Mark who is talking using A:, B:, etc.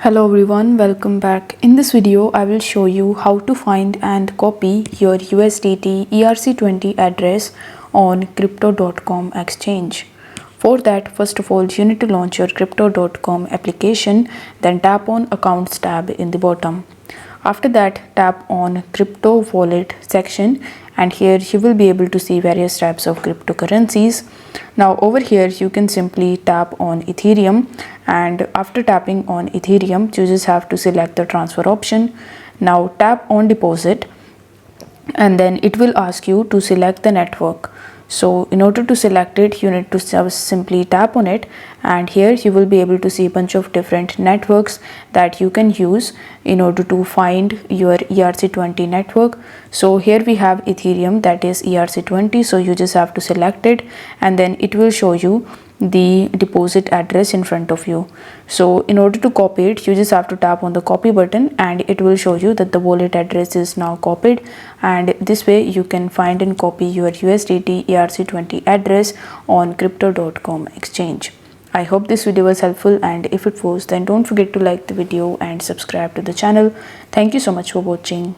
A: Hello everyone, welcome back. In this video, I will show you how to find and copy your USDT ERC20 address on crypto.com exchange. For that, first of all, you need to launch your crypto.com application, then tap on Accounts tab in the bottom. After that, tap on Crypto Wallet section, and here you will be able to see various types of cryptocurrencies. Now over here you can simply tap on Ethereum, and after tapping on Ethereum you just have to select the transfer option. Now tap on deposit, and then it will ask you to select the network. So in order to select it, you need to simply tap on it, and here you will be able to see a bunch of different networks that you can use in order to find your ERC20 network. So here we have Ethereum, that is ERC20, so you just have to select it, and then it will show you the deposit address in front of you. So in order to copy it, you just have to tap on the copy button, and it will show you that the wallet address is now copied, and this way you can find and copy your USDT ERC20 address on crypto.com exchange. I hope this video was helpful, and if it was, then don't forget to like the video and subscribe to the channel. Thank you so much for watching.